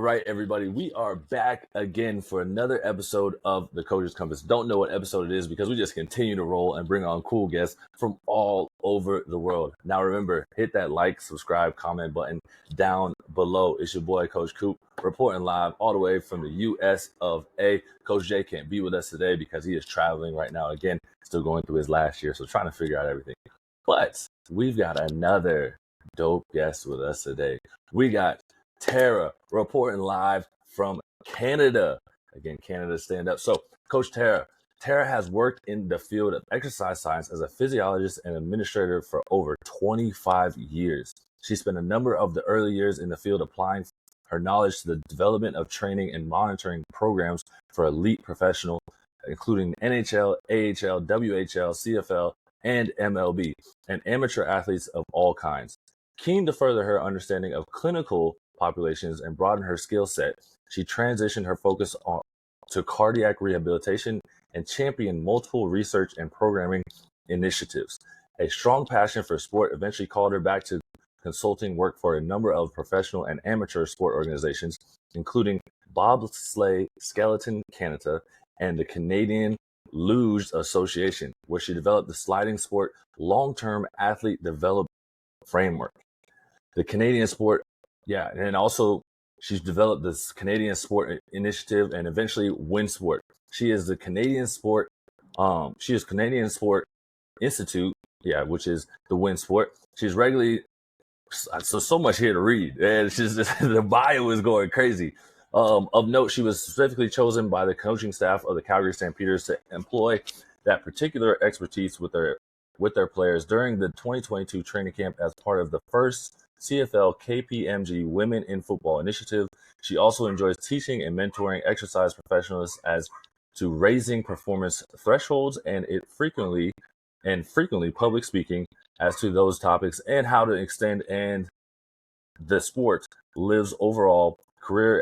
All right, everybody, we are back again for another episode of the Coach's Compass. Don't know what episode it is because we just continue to roll and bring on cool guests from all over the world. Now, remember, hit that like, subscribe, comment button down below. It's your boy, Coach Coop, reporting live all the way from the US of A. Coach J can't be with us today because he is traveling right now. Again, still going through his last year, so trying to figure out everything. But we've got another dope guest with us today. We got Tara reporting live from Canada. Again, Canada, stand up. So, Coach Tara has worked in the field of exercise science as a physiologist and administrator for over 25 years. She spent a number of the early years in the field applying her knowledge to the development of training and monitoring programs for elite professionals, including NHL, AHL, WHL, CFL, and MLB, and amateur athletes of all kinds. Keen to further her understanding of clinical populations and broaden her skill set, she transitioned her focus to cardiac rehabilitation and championed multiple research and programming initiatives. A strong passion for sport eventually called her back to consulting work for a number of professional and amateur sport organizations, including Bobsleigh Skeleton Canada and the Canadian Luge Association, where she developed the sliding sport long-term athlete development framework. The Canadian sport, and also she's developed this Canadian Sport Initiative and eventually Win Sport. She is the Canadian Sport, Canadian Sport Institute, which is the Win Sport. She's regularly, so much here to read, and it's just the bio is going crazy. Of note, she was specifically chosen by the coaching staff of the Calgary Stampeders to employ that particular expertise with their players during the 2022 training camp as part of the first CFL KPMG Women in Football initiative. She also enjoys teaching and mentoring exercise professionals as to raising performance thresholds and frequently public speaking as to those topics and how to extend and the sport lives overall career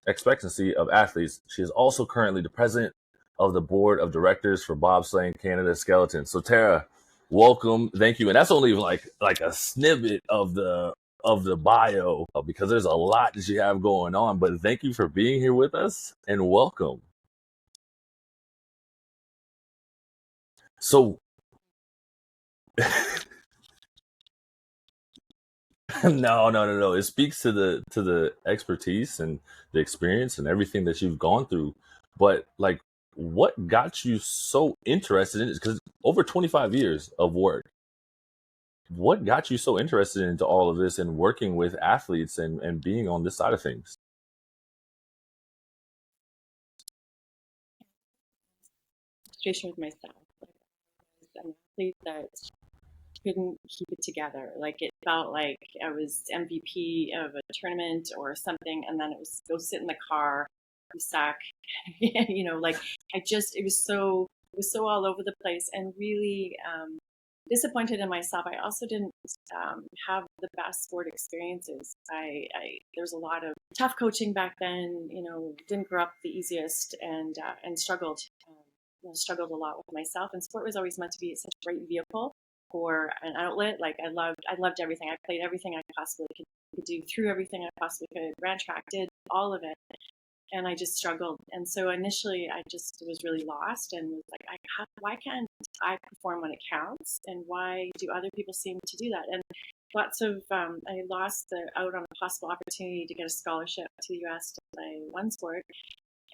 expectancy of athletes. She is also currently the president of the board of directors for Bobsleigh Canada Skeleton. So Tara, welcome, thank you. And that's only like a snippet of the bio because there's a lot that you have going on. But thank you for being here with us and welcome. So no. It speaks to the expertise and the experience and everything that you've gone through. But like, what got you so interested in it? Because over 25 years of work, what got you so interested into all of this and working with athletes and being on this side of things? Frustration with myself. Like, I was an athlete that couldn't keep it together. Like it felt like I was MVP of a tournament or something, and then it was go sit in the car, you suck. Like it was so all over the place and really disappointed in myself. I also didn't have the best sport experiences. There was a lot of tough coaching back then. Didn't grow up the easiest and struggled. Struggled a lot with myself, and sport was always meant to be such a great vehicle for an outlet. Like I loved everything. I played everything I possibly could do, through everything I possibly could, ran track, did all of it, and I just struggled. And so initially, I just was really lost and was like, why can't I perform when it counts, and why do other people seem to do that? And lots of I lost out on a possible opportunity to get a scholarship to the U.S. to play one sport.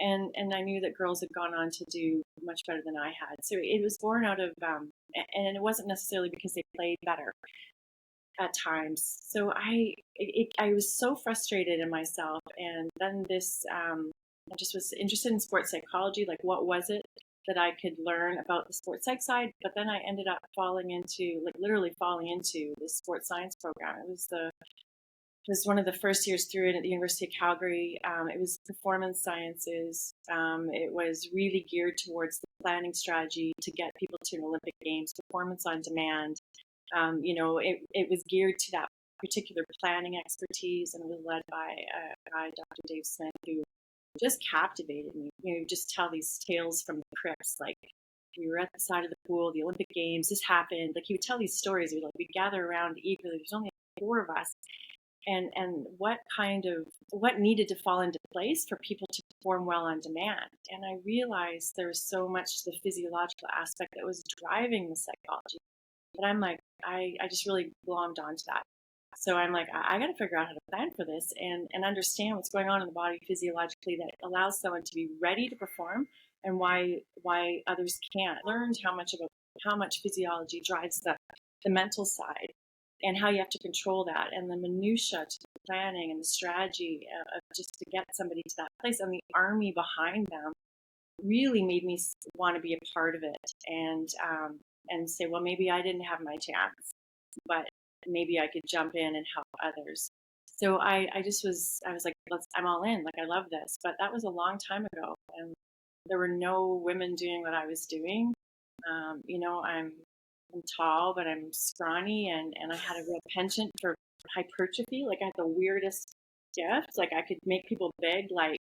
And I knew that girls had gone on to do much better than I had. So it was born out of, and it wasn't necessarily because they played better at times. So I was so frustrated in myself. And then I just was interested in sports psychology. Like, what was it that I could learn about the sports psych side? But then I ended up literally falling into the sports science program. It was one of the first years through it at the University of Calgary. It was performance sciences. It was really geared towards the planning strategy to get people to an Olympic Games, performance on demand. It was geared to that particular planning expertise, and it was led by a guy, Dr. Dave Smith, who just captivated me. Just tell these tales from the crypts, like we were at the side of the pool, the Olympic Games, this happened. Like he would tell these stories. We'd gather around eagerly. There's only 4 of us. and what needed to fall into place for people to perform well on demand. And I realized there was so much the physiological aspect that was driving the psychology. But I'm like, I just really glommed onto that. So I'm like, I got to figure out how to plan for this and understand what's going on in the body physiologically that allows someone to be ready to perform, and why others can't. Learned how much physiology drives the mental side, and how you have to control that, and the minutia to the planning and the strategy of just to get somebody to that place, and the army behind them really made me want to be a part of it, and say, well, maybe I didn't have my chance, but maybe I could jump in and help others. So I was like, I'm all in. Like, I love this. But that was a long time ago, and there were no women doing what I was doing. I'm tall, but I'm scrawny, and I had a real penchant for hypertrophy. Like, I had the weirdest gift. Like, I could make people big, like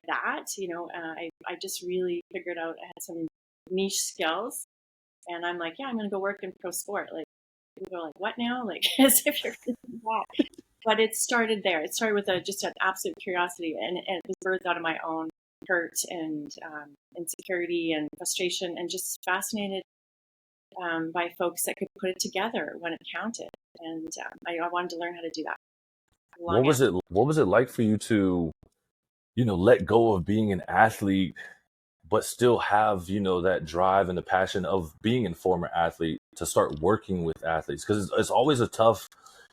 that. I just really figured out I had some niche skills, and I'm like, yeah, I'm going to go work in pro sport. Like, people are like, what now? Like, as if you're going to do that. But it started there. It started with just an absolute curiosity, and it was birthed out of my own hurt and insecurity and frustration, and just fascinated by folks that could put it together when it counted. And I wanted to learn how to do that. What Long was answer. it? What was it like for you to, let go of being an athlete, but still have, that drive and the passion of being a former athlete to start working with athletes? Because it's always a tough,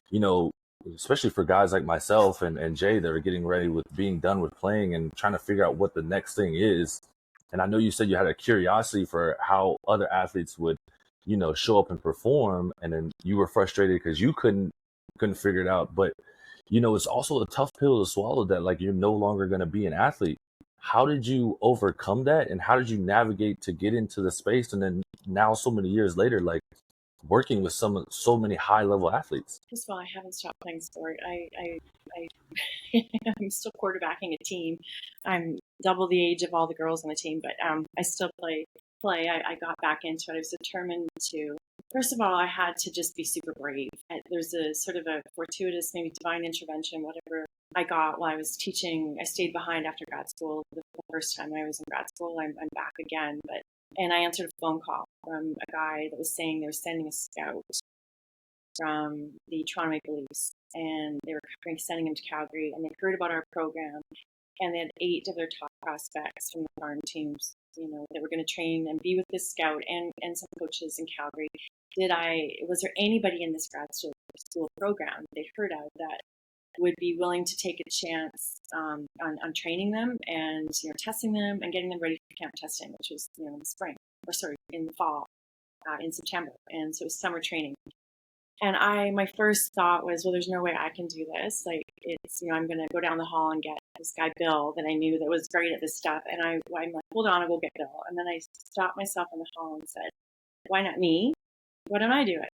you know, especially for guys like myself and Jay that are getting ready with being done with playing and trying to figure out what the next thing is. And I know you said you had a curiosity for how other athletes would, show up and perform, and then you were frustrated because you couldn't figure it out. But it's also a tough pill to swallow that like you're no longer going to be an athlete. How did you overcome that, and how did you navigate to get into the space, and then now so many years later, like working with so many high level athletes? First of all, I haven't stopped playing sport. I'm still quarterbacking a team. I'm double the age of all the girls on the team, but I still play. I got back into it. I was determined to. First of all, I had to just be super brave. There's a sort of a fortuitous, maybe divine intervention, whatever I got while I was teaching. I stayed behind after grad school. The first time I was in grad school, I'm back again. And I answered a phone call from a guy that was saying they were sending a scout from the Toronto Maple Leafs, and they were sending him to Calgary, and they heard about our program, and they had 8 of their top prospects from the farm teams, that were going to train and be with this scout and some coaches in Calgary. Was there anybody in this grad school program they heard of that would be willing to take a chance on training them and testing them and getting them ready for camp testing, which was in the spring, or sorry, in the fall, in September, and so it was summer training. And my first thought was, well, there's no way I can do this. Like, it's, I'm going to go down the hall and get this guy, Bill, that I knew that was great at this stuff. And I'm like, hold on, I'll go get Bill. And then I stopped myself in the hall and said, why not me? Why don't I do it?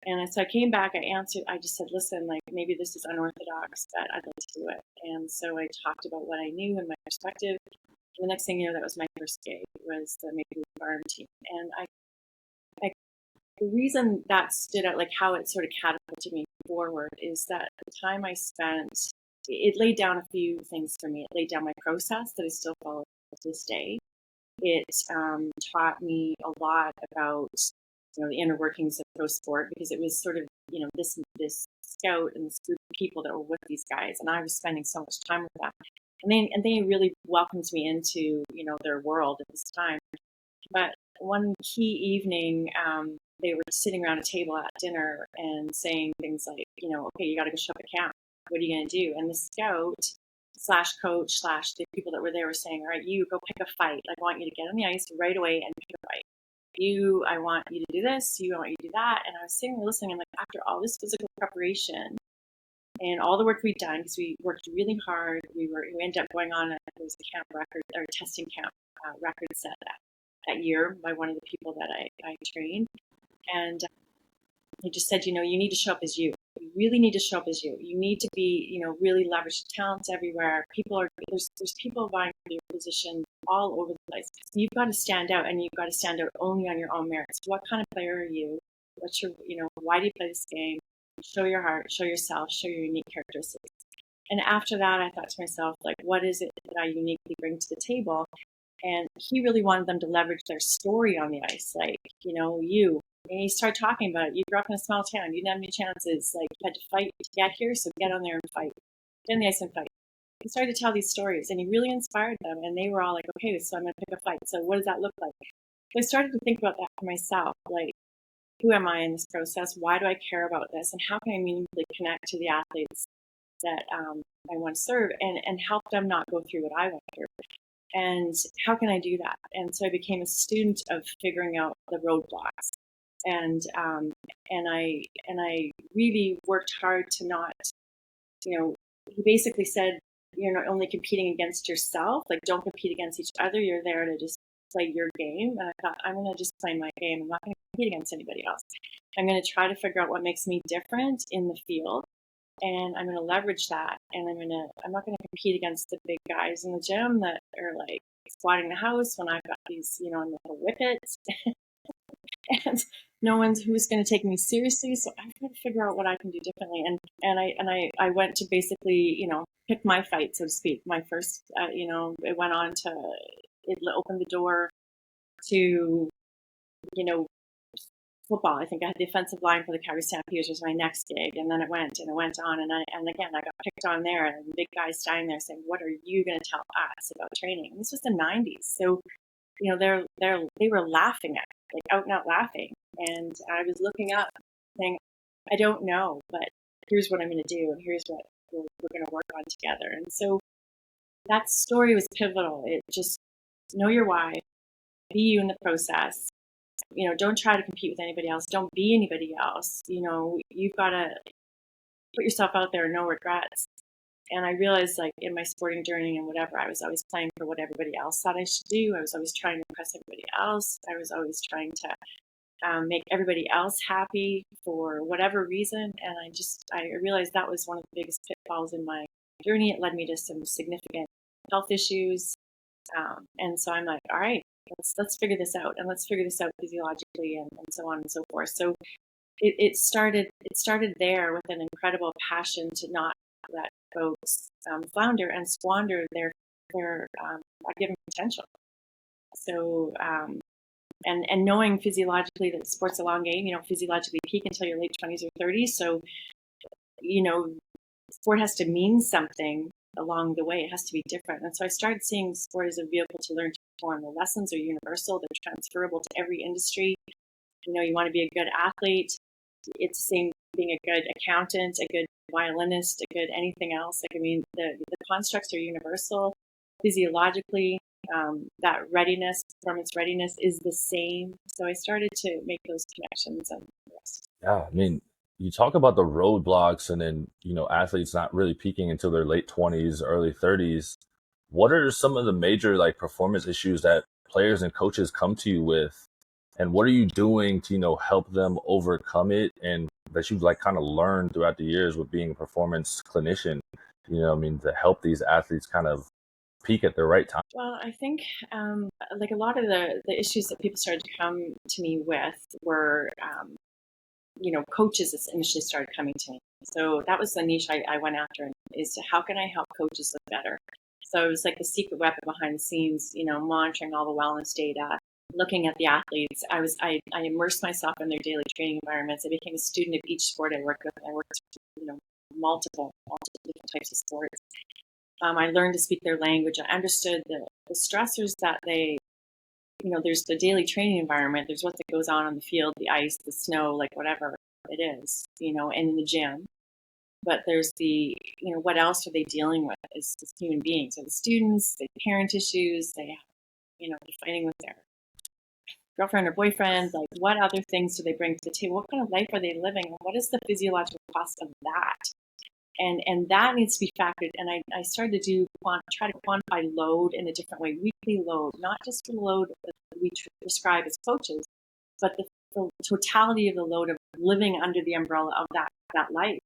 And so I came back, I just said, listen, like, maybe this is unorthodox, but I'd like to do it. And so I talked about what I knew and my perspective. And the next thing you know, that was my first gig, was the Maple Leaf Farm team. And the reason that stood out, like how it sort of catapulted me forward, is that the time I spent, it laid down a few things for me. It laid down my process that I still follow to this day. It taught me a lot about the inner workings of pro sport, because it was sort of this scout and this group of people that were with these guys, and I was spending so much time with them, and they really welcomed me into their world at this time. But one key evening, they were sitting around a table at dinner and saying things like, okay, you got to go show up at camp. What are you going to do? And the scout slash coach slash the people that were there were saying, all right, you go pick a fight. Like, I want you to get on the ice right away and pick a fight. I want you to do this. I want you to do that. And I was sitting there listening, and like, after all this physical preparation and all the work we'd done, because we worked really hard, we ended up going on there was a camp record, or testing camp record set that year by one of the people that I trained. And he just said, you need to show up as you. You really need to show up as you. You need to be, really leverage talents everywhere. There's people vying for your position all over the place. So you've got to stand out, and you've got to stand out only on your own merits. What kind of player are you? What's your, why do you play this game? show your heart, show yourself, show your unique characteristics. And after that, I thought to myself, like, what is it that I uniquely bring to the table? And he really wanted them to leverage their story on the ice. Like, and he started talking about it. You grew up in a small town. You didn't have any chances. Like, you had to fight to get here. So get on there and fight. Get on the ice and fight. He started to tell these stories and he really inspired them. And they were all like, okay, so I'm going to pick a fight. So what does that look like? So I started to think about that for myself. Like, who am I in this process? Why do I care about this? And how can I meaningfully connect to the athletes that I want to serve and help them not go through what I went through? And how can I do that? And so I became a student of figuring out the roadblocks. And I really worked hard to not, he basically said, you're not only competing against yourself, like don't compete against each other. You're there to just play your game. And I thought, I'm going to just play my game. I'm not going to compete against anybody else. I'm going to try to figure out what makes me different in the field. And I'm going to leverage that. And I'm not going to compete against the big guys in the gym that are like squatting the house when I've got these, little whippets. And no one's who's going to take me seriously. So I've got to figure out what I can do differently. And I went to basically, pick my fight, so to speak. My first, it went on to, it opened the door to, football. I think I had the offensive line for the Calgary Stampeders was my next gig, and then it went on, and again I got picked on there, and the big guy standing there saying, "What are you going to tell us about training?" And this was the '90s, so they were laughing at me, like out and out laughing, and I was looking up, saying, "I don't know, but here's what I'm going to do, and here's what we're going to work on together." And so that story was pivotal. It just know your why, be you in the process. Don't try to compete with anybody else. Don't be anybody else. You've got to put yourself out there, no regrets. And I realized, like, in my sporting journey and whatever, I was always playing for what everybody else thought I should do. I was always trying to impress everybody else. I was always trying to make everybody else happy for whatever reason. And I realized that was one of the biggest pitfalls in my journey. It led me to some significant health issues. And so I'm like, all right, let's figure this out, and let's figure this out physiologically, and so on and so forth. So it started there with an incredible passion to not let folks flounder and squander their given potential. So and knowing physiologically that sport's a long game, you don't physiologically peak until your late 20s or 30s. So sport has to mean something along the way. It has to be different. And so I started seeing sport as a vehicle to learn to perform. The lessons are universal. They're transferable to every industry. You want to be a good athlete. It's the same being a good accountant, a good violinist, a good anything else. Like, I mean, the constructs are universal. Physiologically, that readiness, performance readiness is the same. So I started to make those connections and the rest. Yeah, I mean, you talk about the roadblocks and then, athletes not really peaking until their late 20s, early 30s. What are some of the major like performance issues that players and coaches come to you with? And what are you doing to, help them overcome it and that you've like kind of learned throughout the years with being a performance clinician, to help these athletes kind of peak at the right time? Well, I think like a lot of the issues that people started to come to me with were coaches initially started coming to me. So that was the niche I went after, is to how can I help coaches look better? So it was like the secret weapon behind the scenes, monitoring all the wellness data, looking at the athletes. I immersed myself in their daily training environments. I became a student of each sport I worked with. I worked, multiple different types of sports. I learned to speak their language. I understood the stressors that they, there's the daily training environment. There's what goes on the field, the ice, the snow, like whatever it is, and in the gym. But there's what else are they dealing with as human beings? So the students, the parent issues, they have, they're fighting with their girlfriend or boyfriend. Like, what other things do they bring to the table? What kind of life are they living? And what is the physiological cost of that? And that needs to be factored. And I started to try to quantify load in a different way, weekly load, not just the load that we prescribe as coaches, but the totality of the load of living under the umbrella of that life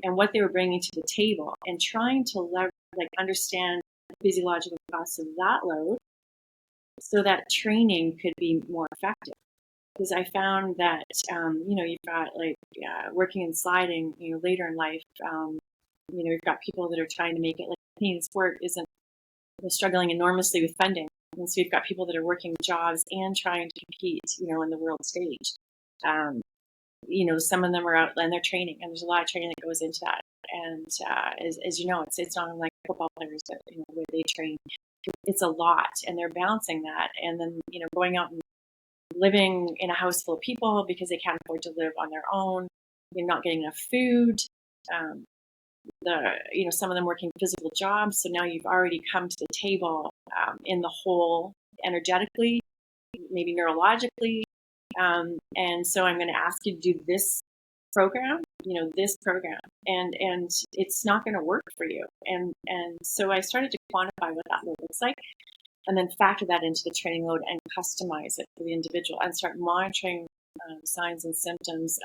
and what they were bringing to the table, and trying to understand the physiological costs of that load so that training could be more effective. because I found that, you've got like working and sliding, later in life, you've got people that are trying to make it like Canadian sport isn't struggling enormously with funding. And so you've got people that are working jobs and trying to compete, in the world stage. Some of them are out and they're training, and there's a lot of training that goes into that. And as you know, it's not unlike football players that where they train. It's a lot, and they're balancing that, and then going out and living in a house full of people because they can't afford to live on their own. They're not getting enough food. Some of them working physical jobs. So now you've already come to the table in the whole, energetically, maybe neurologically. And so I'm going to ask you to do this program, and it's not going to work for you. And so I started to quantify what that looks like, and then factor that into the training load and customize it for the individual, and start monitoring signs and symptoms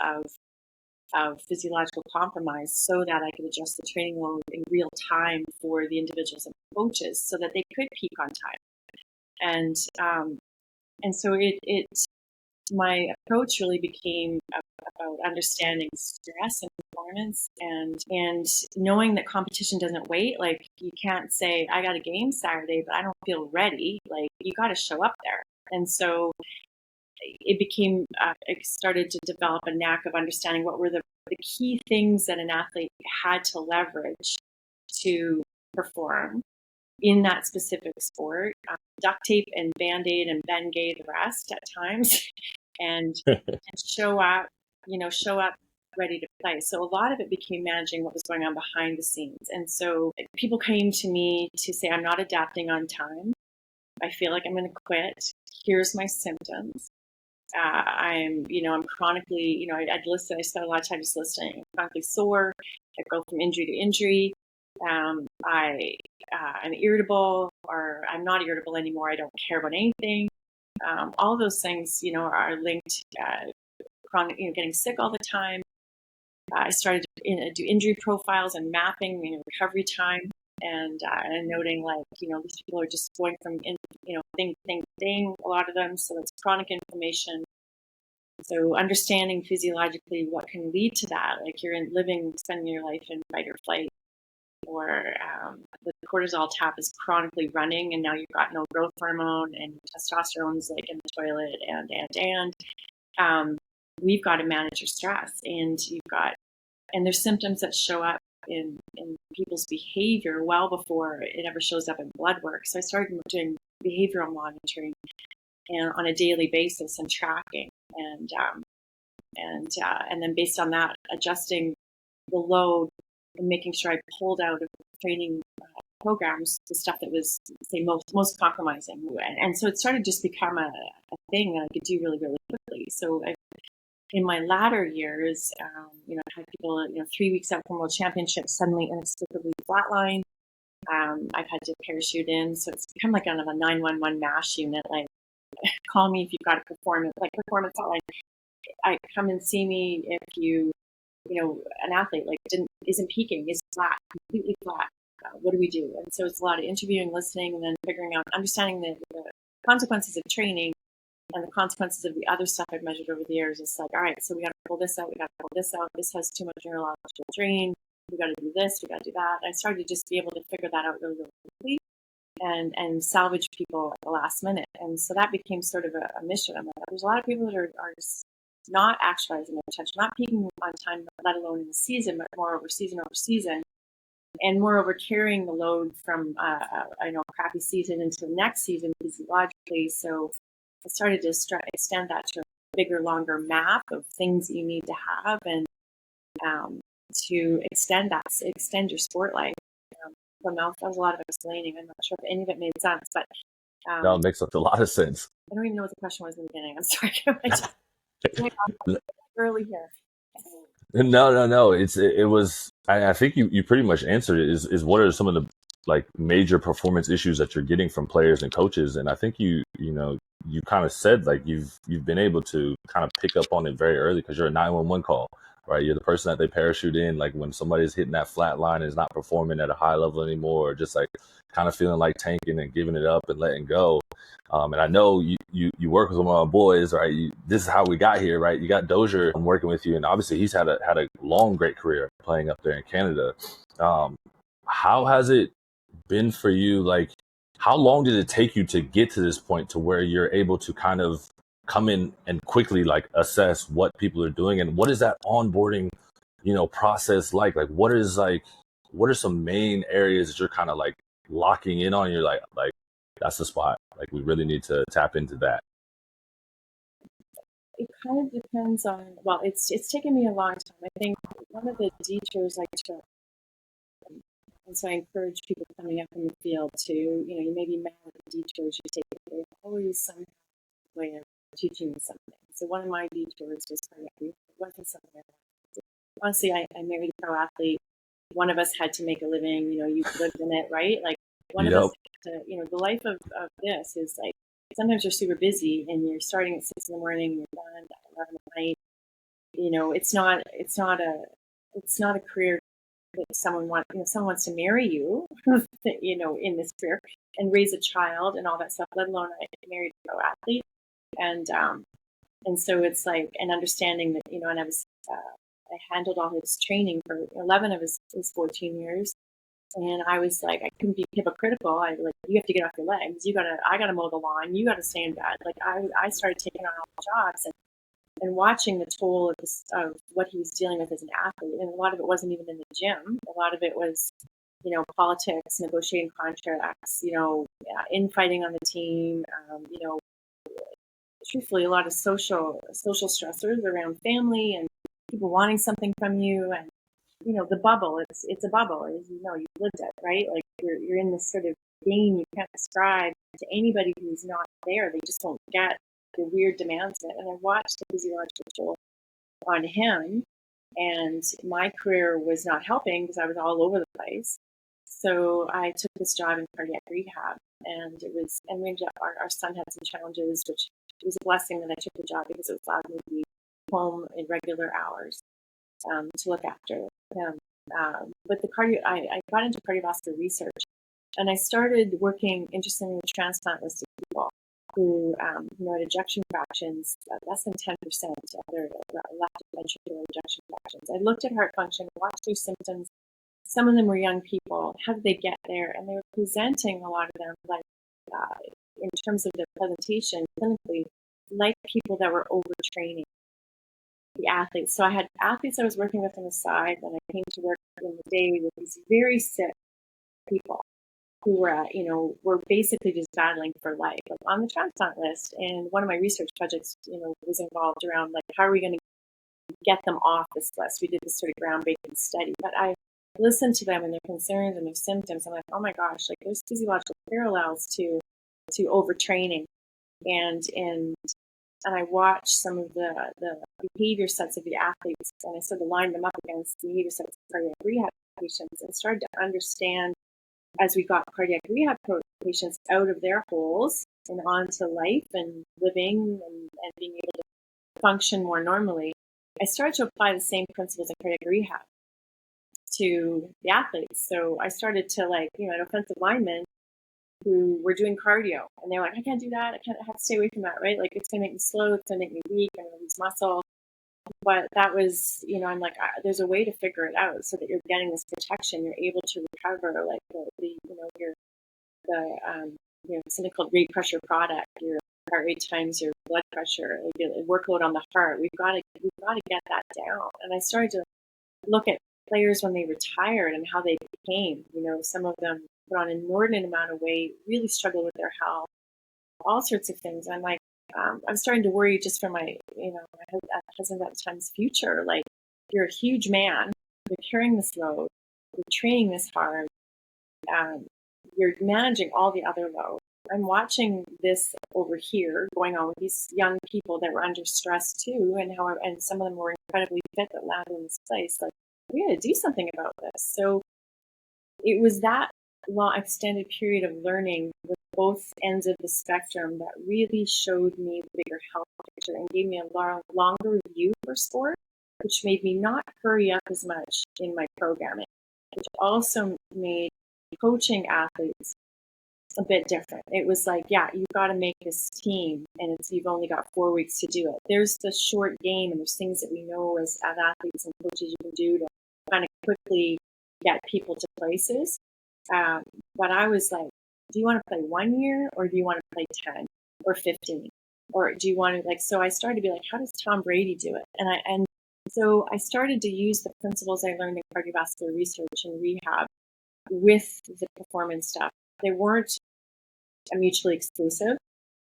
of physiological compromise, so that I could adjust the training load in real time for the individuals and coaches, so that they could peak on time. And so my approach really became about understanding stress and performance, and knowing that competition doesn't wait. Like, you can't say, I got a game Saturday, but I don't feel ready. Like, you got to show up there. And so I started to develop a knack of understanding what were the key things that an athlete had to leverage to perform in that specific sport. Duct tape and Band-Aid and Bengay the rest at times, and show up ready to play. So a lot of it became managing what was going on behind the scenes. And so people came to me to say, I'm not adapting on time. I feel like I'm going to quit. Here's my symptoms. I'm chronically, I spent a lot of time just listening. I'm chronically sore. I go from injury to injury. I'm irritable, or I'm not irritable anymore. I don't care about anything. All of those things, are linked. Chronic, getting sick all the time. I started to do injury profiles and mapping, recovery time, and noting, like, these people are just going from, thing, a lot of them. So it's chronic inflammation. So understanding physiologically what can lead to that, like you're spending your life in fight or flight, or the cortisol tap is chronically running, and now you've got no growth hormone, and testosterone's like in the toilet, and we've got to manage your stress, and there's symptoms that show up in people's behavior well before it ever shows up in blood work. So I started doing behavioral monitoring and on a daily basis, and tracking, and then based on that, adjusting the load and making sure I pulled out of training programs the stuff that was, say, most compromising. And so it started to just become a thing that I could do really, really quickly. So in my latter years, I've had people, 3 weeks out from world championships, suddenly inexplicably flatline. I've had to parachute in. So it's become like kind of a 911 MASH unit, like, call me if you've got a performance hotline. I come and see me if an athlete like isn't peaking, is flat, completely flat. What do we do? And so it's a lot of interviewing, listening, and then figuring out, understanding the consequences of training and the consequences of the other stuff I've measured over the years. It's like, all right, so we got to pull this out. This has too much neurological drain. We got to do this. We got to do that. I started to just be able to figure that out really, really quickly, and salvage people at the last minute. And so that became sort of a mission. I'm like, there's a lot of people that are not actualizing their potential, not peaking on time, let alone in the season, but more over season, and moreover carrying the load from crappy season into the next season physiologically. So I started to extend that to a bigger, longer map of things that you need to have, and to extend your sport life. That was a lot of explaining. I'm not sure if any of it made sense, but No, it makes a lot of sense. I don't even know what the question was in the beginning. I'm sorry. Early here. No. It was. I think you pretty much answered it. Is what are some of the like major performance issues that you're getting from players and coaches? And I think you kind of said, like, you've been able to kind of pick up on it very early because you're a 911 call. right? You're the person that they parachute in, like when somebody's hitting that flat line and is not performing at a high level anymore, or just like kind of feeling like tanking and giving it up and letting go. And I know you work with one of my boys, right? This is how we got here, right? You got Dozier working with you, and obviously he's had a long, great career playing up there in Canada. How has it been for you? Like, how long did it take you to get to this point to where you're able to kind of come in and quickly like assess what people are doing, and what is that onboarding, process like? Like, what are some main areas that you're kind of like locking in on? You're like that's the spot. Like, we really need to tap into that. It kind of depends on, well, it's taken me a long time. I think one of the detours I took, and so I encourage people coming up in the field to, you may be mad at the detours you take, but there's always some way of teaching you something. So one of my detours was cardiac rehab. It wasn't something I wanted. Honestly, I married a pro athlete. One of us had to make a living, you lived in it, right? Like one of us, Yep. the life of this is like, sometimes you're super busy and you're starting at 6 in the morning, you're done at 11 at night. It's not a career that someone wants to marry you, in this career and raise a child and all that stuff, let alone I married a pro athlete. And so it's like an understanding that, and I handled all his training for 11 of his 14 years. And I was like, I couldn't be hypocritical. I like, you have to get off your legs. I gotta mow the lawn. You gotta stay in bed. Like I started taking on all the jobs and watching the toll of what he was dealing with as an athlete. And a lot of it wasn't even in the gym. A lot of it was, politics, negotiating contracts, infighting on the team, truthfully, a lot of social stressors around family and people wanting something from you. And, the bubble, it's a bubble, as you've lived it, right? Like you're in this sort of game you can't describe to anybody who's not there. They just don't get the weird demands of it. And I watched the physiological toll on him, and my career was not helping because I was all over the place. So I took this job in cardiac rehab, and we ended up, our son had some challenges, which it was a blessing that I took the job because it allowed me to be home in regular hours to look after him. But I got into cardiovascular research, and I started working, interestingly, with transplant-listed people who had ejection fractions less than 10% of their left ventricular ejection fractions. I looked at heart function, watched their symptoms. Some of them were young people. How did they get there? And they were presenting, a lot of them, like in terms of their presentation clinically, like people that were overtraining, the athletes. So I had athletes I was working with on the side when I came to work in the day with these very sick people who were basically just battling for life, like on the transplant list. And one of my research projects, was involved around like, how are we going to get them off this list? We did this sort of groundbreaking study, but I listened to them and their concerns and their symptoms. I'm like, oh my gosh, like there's physiological parallels to overtraining, and I watched some of the behavior sets of the athletes, and I sort of lined them up against the behavior sets of cardiac rehab patients, and started to understand, as we got cardiac rehab patients out of their holes and onto life and living and being able to function more normally, I started to apply the same principles in cardiac rehab to the athletes. So I started to, like, an offensive lineman who were doing cardio, and they're like, I can't do that. I have to stay away from that, right? Like, it's going to make me slow. It's going to make me weak. I'm going to lose muscle. But that was, I'm like, there's a way to figure it out so that you're getting this protection. You're able to recover, like something called rate pressure product, your heart rate times your blood pressure, like your workload on the heart. We've got to get that down. And I started to look at players when they retired and how they became. Some of them put on an inordinate amount of weight, really struggled with their health, all sorts of things. I'm like, I'm starting to worry just for my husband at the time's future. Like, you're a huge man, you're carrying this load, you're training this hard, you're managing all the other load. I'm watching this over here going on with these young people that were under stress too, and some of them were incredibly fit that landed in this place. Like, we got to do something about this. So it was that long extended period of learning with both ends of the spectrum that really showed me the bigger health picture and gave me a longer view for sport. which made me not hurry up as much in my programming, which also made coaching athletes a bit different. It was like, yeah, you've got to make this team, and you've only got 4 weeks to do it. There's the short game, and there's things that we know as athletes and coaches you can do to kind of quickly get people to places. But I was like, do you want to play 1 year, or do you want to play 10 or 15? Or do you want to, like, so I started to be like, how does Tom Brady do it? And so I started to use the principles I learned in cardiovascular research and rehab with the performance stuff. They weren't mutually exclusive.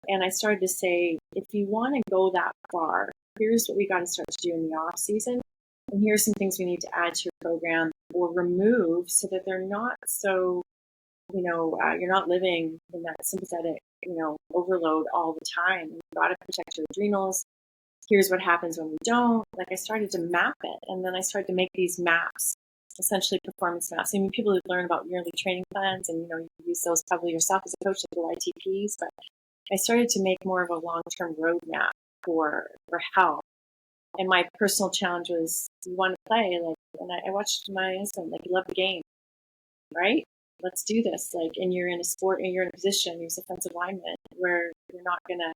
And I started to say, if you want to go that far, here's what we got to start to do in the off season. And here's some things we need to add to your program or remove so that they're not so, you're not living in that sympathetic, overload all the time. You've got to protect your adrenals. Here's what happens when we don't. Like, I started to map it. And then I started to make these maps, essentially performance maps. I mean, people would learn about yearly training plans, and you use those probably yourself as a coach, like the YTPs. But I started to make more of a long-term roadmap for health. And my personal challenge was, you want to play, like, and I watched my husband, like, you love the game, right? Let's do this. Like, and you're in a sport, and you're in a position, you're defensive lineman, where you're not gonna,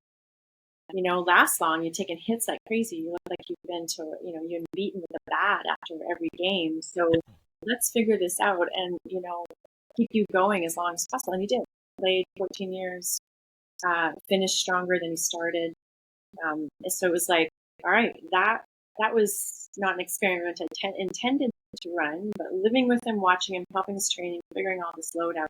last long. You're taking hits like crazy. You look like you've been you've been beaten with a bat after every game. So let's figure this out and, keep you going as long as possible. And he did. Played 14 years, finished stronger than he started. So it was like, all right, that was not an experiment I intended to run, but living with him, watching him, helping his training, figuring all this load out,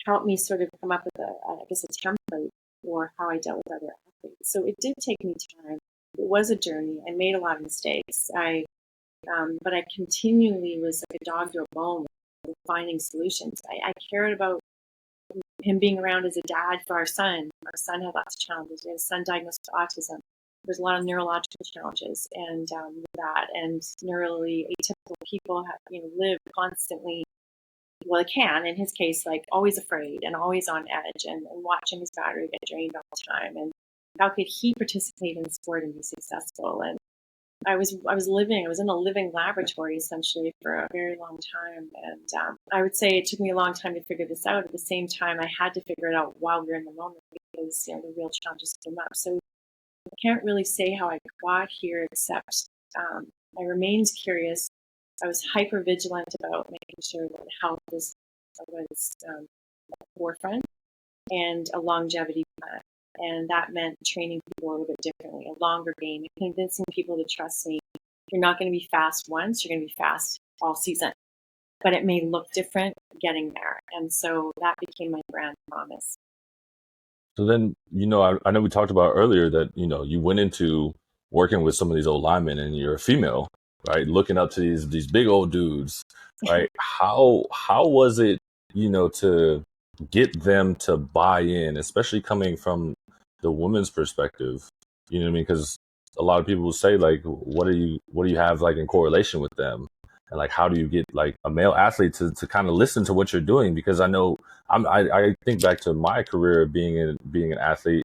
helped me sort of come up with a template for how I dealt with other athletes. So it did take me time. It was a journey. I made a lot of mistakes. But I continually was like a dog to a bone with finding solutions. I cared about him being around as a dad for our son. Our son had lots of challenges. We had a son diagnosed with autism. There's a lot of neurological challenges, and with that, and neurally atypical people live constantly. Well, they can, in his case, like always afraid and always on edge, and watching his battery get drained all the time. And how could he participate in sport and be successful? And I was in a living laboratory essentially for a very long time. And I would say it took me a long time to figure this out. At the same time, I had to figure it out while we were in the moment because the real challenges came up. So I can't really say how I got here, except I remained curious. I was hyper vigilant about making sure that health was at the forefront, and a longevity plan. And that meant training people a little bit differently, a longer game, and convincing people to trust me. You're not going to be fast once, you're going to be fast all season. But it may look different getting there. And so that became my brand promise. So then, I know we talked about earlier that, you went into working with some of these old linemen and you're a female, right? Looking up to these big old dudes, right? How was it, to get them to buy in, especially coming from the women's perspective? You know what I mean? Because a lot of people will say, like, what do you have like in correlation with them? And like, how do you get like a male athlete to kind of listen to what you're doing? Because I know I think back to my career being an athlete.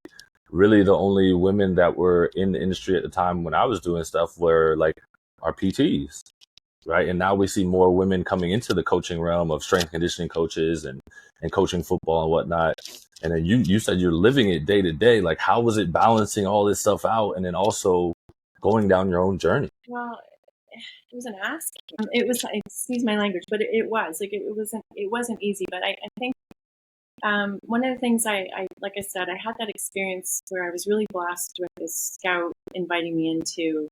Really, the only women that were in the industry at the time when I was doing stuff were like our PTs, right? And now we see more women coming into the coaching realm of strength conditioning coaches and coaching football and whatnot. And then you said you're living it day to day. Like, how was it balancing all this stuff out and then also going down your own journey? Well, it was an ask. It was, excuse my language, but it was like it wasn't easy. But I think one of the things like I said, I had that experience where I was really blessed with this scout inviting me into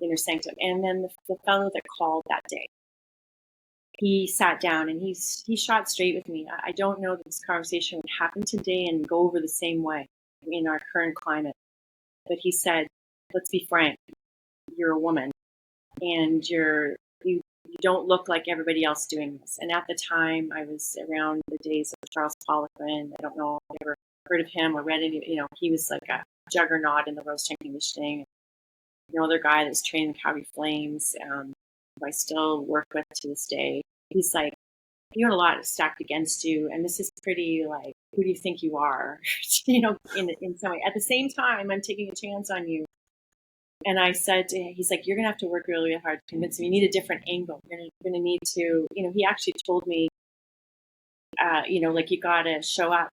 Inner Sanctum, and then the fellow that called that day, he sat down and he shot straight with me. I don't know that this conversation would happen today and go over the same way in our current climate, but he said, "Let's be frank. You're a woman, and you don't look like everybody else doing this." And at the time, I was around the days of Charles Poliquin. I don't know if you ever heard of him or read any. He was like a juggernaut in the road strength conditioning. Another guy that's trained in Calgary Flames, who I still work with to this day. He's like, "You have a lot stacked against you, and this is pretty like, who do you think you are?" In some way. At the same time, I'm taking a chance on you. And I said to him, he's like, you're going to have to work really, really hard to convince him. You need a different angle. You're going to need to, he actually told me, like you got to show up.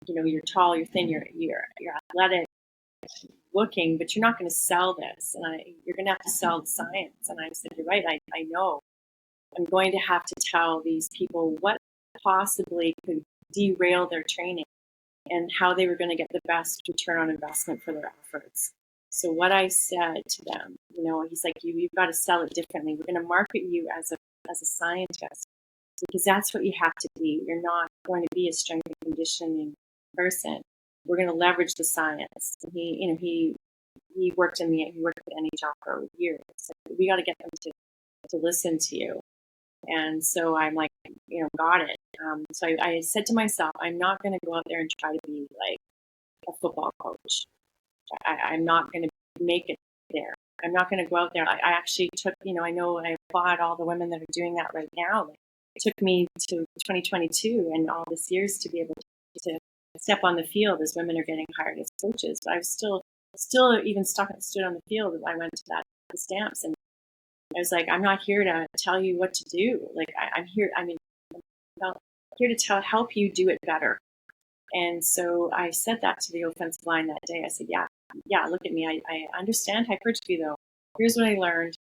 You're tall, you're thin, you're athletic looking, but you're not going to sell this. And you're going to have to sell the science. And I said, you're right. I know. I'm going to have to tell these people what possibly could derail their training and how they were going to get the best return on investment for their efforts. So what I said to them, he's like, you've got to sell it differently. We're going to market you as a scientist, because that's what you have to be. You're not going to be a strength and conditioning person. We're going to leverage the science. And he worked at NHL for years. So we got to get them to listen to you. And so I'm like, got it. So I said to myself, I'm not going to go out there and try to be like a football coach. I'm not going to make it there. I'm not going to go out there. I actually took, I know I applaud all the women that are doing that right now. Like, it took me to 2022 and all this years to be able to step on the field as women are getting hired as coaches. But I was still even stood on the field as I went to the stamps, and I was like, I'm not here to tell you what to do. Like I'm here. I'm here to help you do it better. And so I said that to the offensive line that day. I said, yeah, look at me. I understand hypertrophy though. Here's what I learned.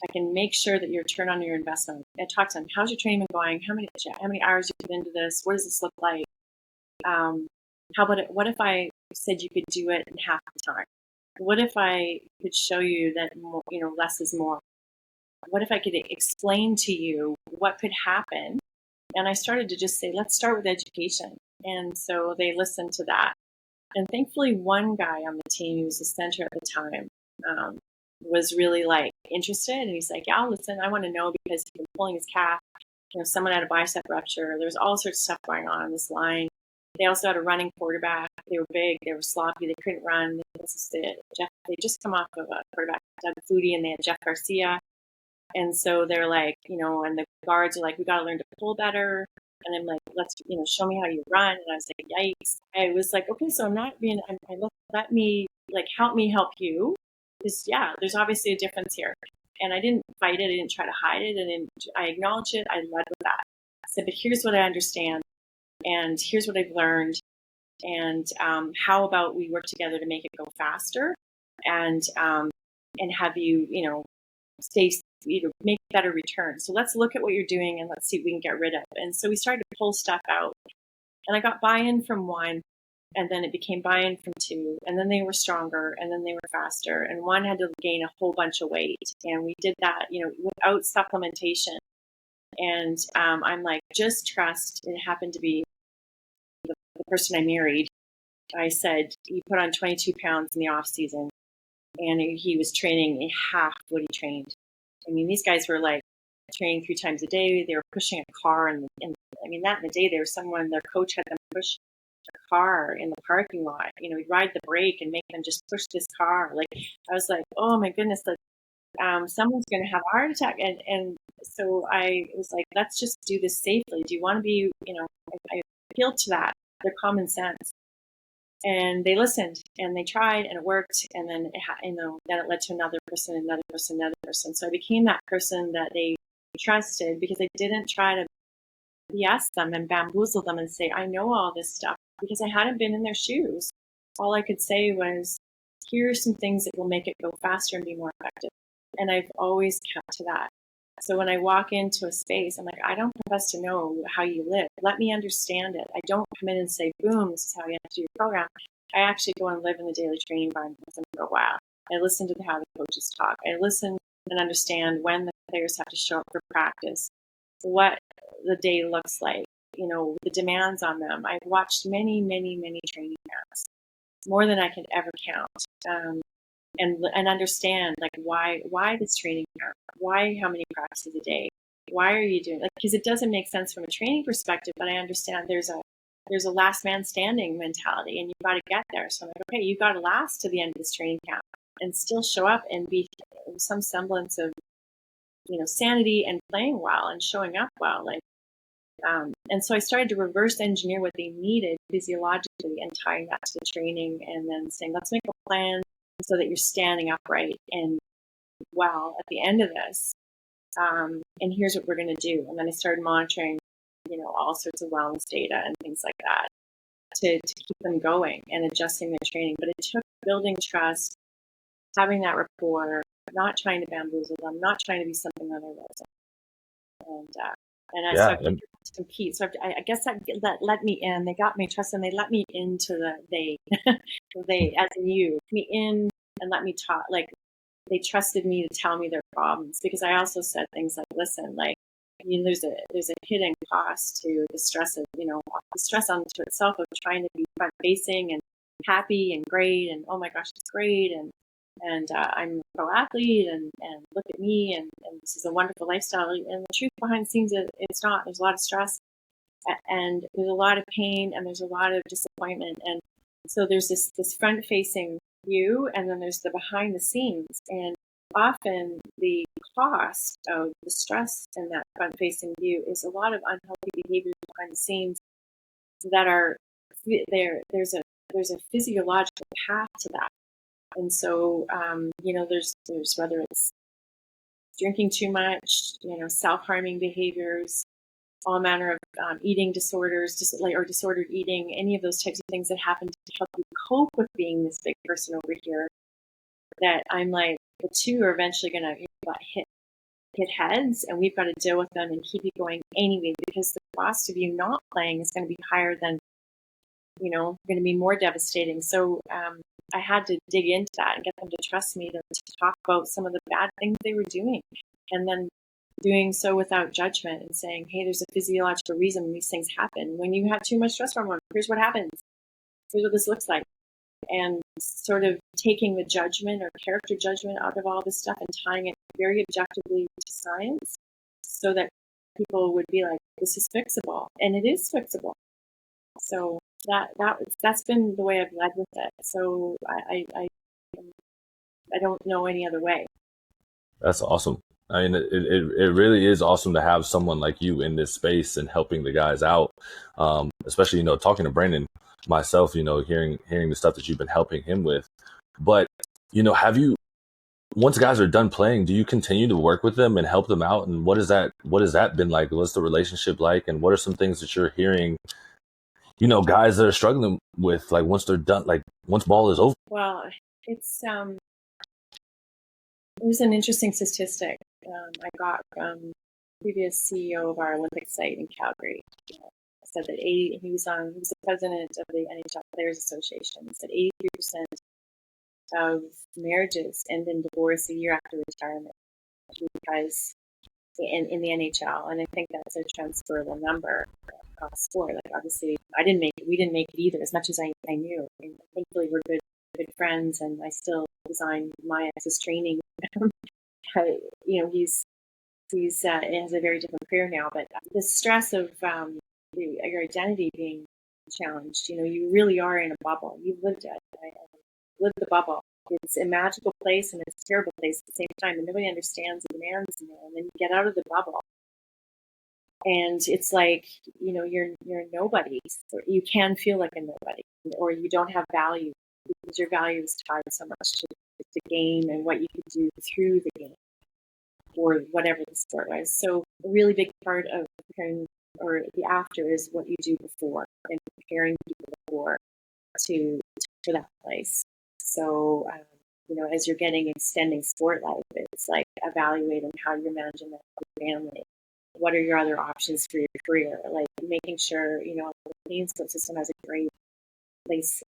I can make sure that your return on your investment. I talked to them. How's your training been going? How many hours you put into this? What does this look like? How about it? What if I said you could do it in half the time? What if I could show you that more, less is more? What if I could explain to you what could happen? And I started to just say, let's start with education. And so they listened to that. And thankfully, one guy on the team, who was the center at the time, was really like interested. And he's like, yeah, listen, I want to know, because he's been pulling his calf. Someone had a bicep rupture. There was all sorts of stuff going on this line. They also had a running quarterback. They were big. They were sloppy. They couldn't run. They just come off of a quarterback, Doug Flutie, and they had Jeff Garcia. And so they're like, and the guards are like, we got to learn to pull better. And I'm like, let's, show me how you run. And I was like, yikes. I was like, okay, so I'm not being, let me, like, help me help you. Because, yeah, there's obviously a difference here. And I didn't fight it. I didn't try to hide it. I acknowledged it. I led with that. I said, but here's what I understand. And here's what I've learned. And how about we work together to make it go faster and have you, make better returns. So let's look at what you're doing and let's see what we can get rid of. And so we started to pull stuff out. And I got buy-in from one, and then it became buy-in from two, and then they were stronger, and then they were faster. And one had to gain a whole bunch of weight. And we did that, without supplementation. And I'm like, just trust. It happened to be the person I married. I said, he put on 22 pounds in the off season, and he was training half what he trained. I mean, these guys were like training 3 times a day. They were pushing a car, and that in the day, there was someone, their coach had them push a car in the parking lot. He'd ride the brake and make them just push this car. Like, I was like, oh my goodness, like, someone's going to have a heart attack. And so I was like, let's just do this safely. Do you want to be, I appealed to that, their common sense. And they listened, and they tried, and it worked. And then then it led to another person, another person, another person. So I became that person that they trusted, because I didn't try to BS them and bamboozle them and say, I know all this stuff, because I hadn't been in their shoes. All I could say was, here are some things that will make it go faster and be more effective. And I've always kept to that. So when I walk into a space, I'm like, I don't profess to know how you live. Let me understand it. I don't come in and say, boom, this is how you have to do your program. I actually go and live in the daily training environment and go, wow. I listen to how the coaches talk. I listen and understand when the players have to show up for practice, what the day looks like, the demands on them. I've watched many, many, many training camps, more than I can ever count. And understand, like, why this training camp? Why how many practices a day? Why are you doing, like, because it doesn't make sense from a training perspective, but I understand there's a last man standing mentality, and you've got to get there. So I'm like, okay, you've got to last to the end of this training camp and still show up and be some semblance of, sanity and playing well and showing up well. Like, and so I started to reverse engineer what they needed physiologically and tying that to the training, and then saying, let's make a plan. so that you're standing upright and well at the end of this. And here's what we're going to do. And then I started monitoring, all sorts of wellness data and things like that to keep them going and adjusting their training. But it took building trust, having that rapport, not trying to bamboozle them, not trying to be something that I wasn't. And I started to compete. So I guess that let me in. They got me trust, and they let me into they as in you, me in and let me talk. Like, they trusted me to tell me their problems, because I also said things like, listen, like, there's a hidden cost to the stress of, the stress onto itself of trying to be front facing and happy and great and, oh my gosh, it's great. And I'm a pro athlete and look at me and this is a wonderful lifestyle. And the truth behind the scenes, it's not. There's a lot of stress and there's a lot of pain and there's a lot of disappointment. And so there's this front facing view, and then there's the behind the scenes. And often the cost of the stress in that front facing view is a lot of unhealthy behaviors behind the scenes that are there. There's a physiological path to that. And so, there's whether it's drinking too much, self-harming behaviors, all manner of eating disorders, or disordered eating, any of those types of things that happen to help you cope with being this big person over here, that I'm like, the two are eventually going to hit heads, and we've got to deal with them and keep it going anyway, because the cost of you not playing is going to be higher than, going to be more devastating. So I had to dig into that and get them to trust me to talk about some of the bad things they were doing, and then doing so without judgment and saying, hey, there's a physiological reason these things happen. When you have too much stress hormone, here's what happens. Here's what this looks like. And sort of taking the judgment or character judgment out of all this stuff and tying it very objectively to science, so that people would be like, this is fixable. And it is fixable. So that's been the way I've led with it. So I don't know any other way. That's awesome. I mean, it really is awesome to have someone like you in this space and helping the guys out. Especially, talking to Brandon, myself, hearing the stuff that you've been helping him with. But, have you, once guys are done playing, do you continue to work with them and help them out? And what has that been like? What's the relationship like? And what are some things that you're hearing, guys that are struggling with, like, once they're done, like once ball is over? Well, it's, there's an interesting statistic I got from previous CEO of our Olympic site in Calgary. Said that he was the president of the NHL Players Association. Said 83% of marriages end in divorce a year after retirement, because in the NHL, and I think that's a transferable number across sport. Like, obviously, we didn't make it either, as much as I knew. And thankfully, we're good friends, and I still design my ex's training. He has a very different career now, but the stress of your identity being challenged, you really are in a bubble. You've lived it. I lived the bubble. It's a magical place and it's a terrible place at the same time, and nobody understands the demands in there. And then you get out of the bubble, and it's like, you're nobody. You can feel like a nobody, or you don't have value, because your value is tied so much to the game and what you can do through the game, or whatever the sport was. So a really big part of preparing, or the after, is what you do before, and preparing people before for that place. So, as you're extending sport life, it's like evaluating how you're managing that for your family. What are your other options for your career? Like, making sure, the Canadian sport system has a great place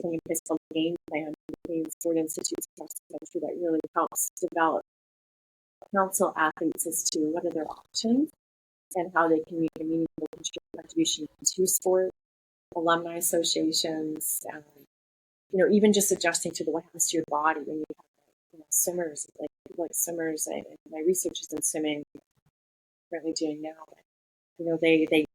called the Game Plan. Canadian Sport Institutes across the country that really helps develop, counsel athletes as to what are their options and how they can make a meaningful contribution to sport. Alumni associations, even just adjusting to what happens to your body when you have, swimmers, like swimmers. My research is in swimming, currently doing now. But, they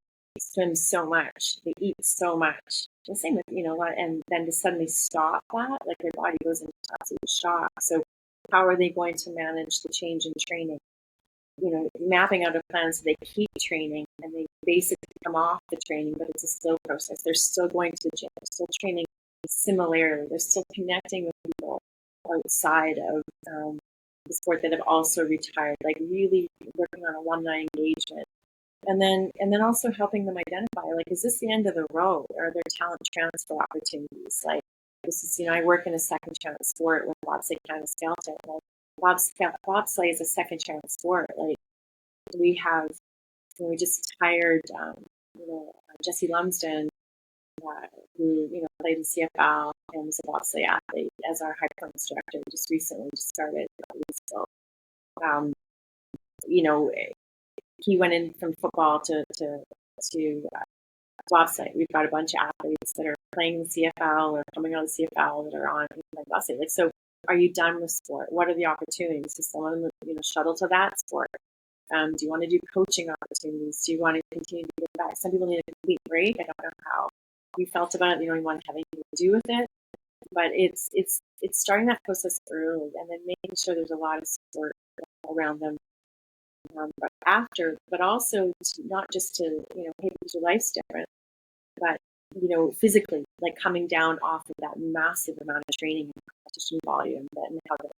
swim so much, they eat so much. The same with, and then to suddenly stop that, like, their body goes into absolute shock. So how are they going to manage the change in training? Mapping out a plan so they keep training and they basically come off the training, but it's a slow process. They're still going to the gym, they're still training similarly, they're still connecting with people outside of the sport that have also retired, like really working on a one-night engagement. And then also helping them identify, like, is this the end of the road? Are there talent transfer opportunities? Like, this is, I work in a second chance sport with bobsleigh Canada skeleton. Like, bobsleigh is a second chance sport. Like, we have, we just hired, Jesse Lumsden, who, played in CFL and was a bobsleigh athlete as our high performance director. Just recently just started. So, you know, he went in from football to bobsleigh. We've got a bunch of athletes that are playing the CFL or coming out of the CFL that are on bobsleigh. Like, so are you done with sport? What are the opportunities? Does someone, shuttle to that sport? Do you want to do coaching opportunities? Do you want to continue to give back? Some people need a complete break. I don't know how you felt about it. You want to have anything to do with it, but it's starting that process early and then making sure there's a lot of support around them. But also not just to, hey, because your life's different, but, physically, like coming down off of that massive amount of training and competition volume, and how the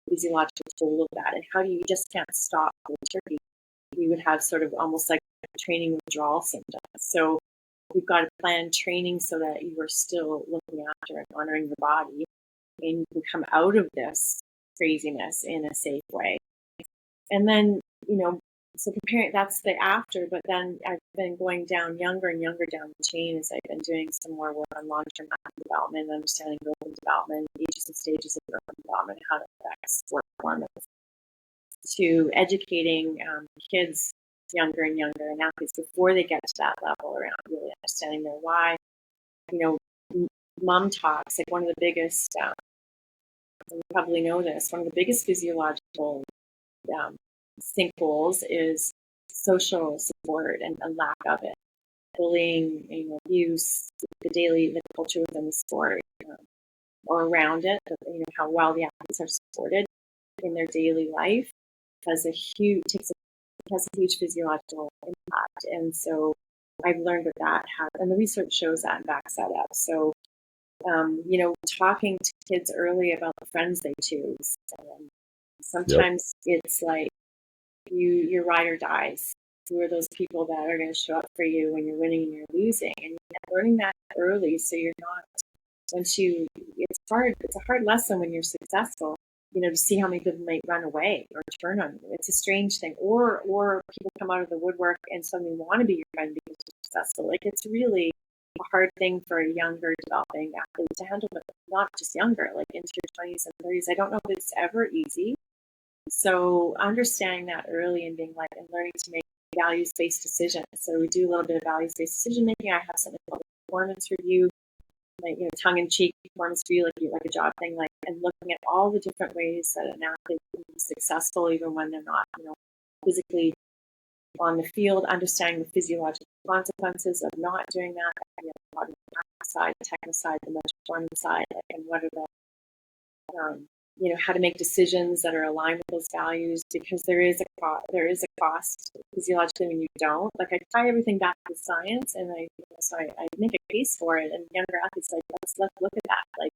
physiological toll of that, and how you just can't stop cold turkey. You would have sort of almost like training withdrawal symptoms. So we've got to plan training so that you are still looking after and honoring your body, and you can come out of this craziness in a safe way. And then, so comparing, that's the after, but then I've been going down younger and younger down the chain as I've been doing some more work on long-term development, understanding growth and development, ages and stages of growth and development, how to affect sport performance, to educating kids younger and younger and athletes before they get to that level around really understanding their why. Mom talks, like one of the biggest, you probably know this, one of the biggest physiological sinkholes is social support and a lack of it. Bullying, abuse, the culture within the sport, or around it, how well the athletes are supported in their daily life has a huge physiological impact. And so I've learned that has, and the research shows that and backs that up. So, talking to kids early about the friends they choose. Sometimes it's like your ride or dies. Who are those people that are going to show up for you when you're winning and you're losing? And learning that early, so you're not, it's hard. It's a hard lesson when you're successful, to see how many people might run away or turn on you. It's a strange thing. Or people come out of the woodwork and suddenly want to be your friend because you're successful. Like, it's really a hard thing for a younger developing athlete to handle, but not just younger, like into your 20s and 30s. I don't know if it's ever easy. So understanding that early and being like, and learning to make values-based decisions. So we do a little bit of values-based decision making. I have something called a performance review, like, tongue-in-cheek performance review, like a job thing, like, and looking at all the different ways that an athlete can be successful even when they're not, physically on the field, understanding the physiological consequences of not doing that, the side, the technical side, the mental performance side, and what are the how to make decisions that are aligned with those values, because there is a cost physiologically when you don't. Like, I tie everything back to science, and I make a case for it. And younger athletes, like, let's look at that. Like,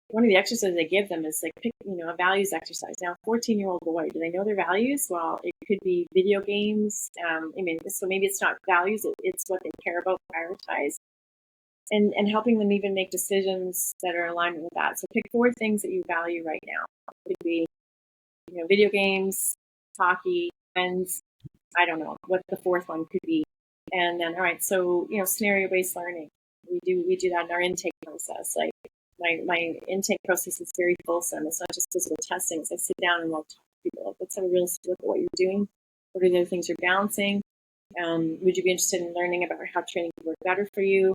one of the exercises they give them is like, pick, a values exercise. Now, 14-year-old boy, do they know their values? Well, it could be video games. So maybe it's not values; it's what they care about, prioritize. And helping them even make decisions that are aligned with that. So pick 4 things that you value right now. It could be, video games, hockey, friends. I don't know what the 4th one could be. And then, all right, so, scenario-based learning. We do that in our intake process. Like, my intake process is very fulsome. It's not just physical testing. So I sit down and talk to people. Let's have a real look at what you're doing. What are the other things you're balancing? Would you be interested in learning about how training can work better for you?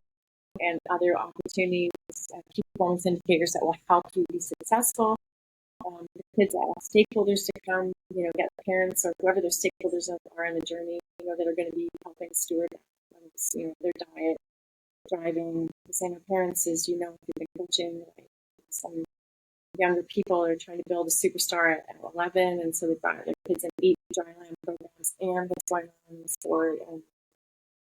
And other opportunities, key performance indicators that will help you be successful. The kids ask stakeholders to come, get parents or whoever their stakeholders are in the journey, that are going to be helping steward their diet, driving. The same with parents is, if you've been coaching, like, some younger people are trying to build a superstar at 11, and so they've got their kids in 8 dryland programs and what's going on in the sport. And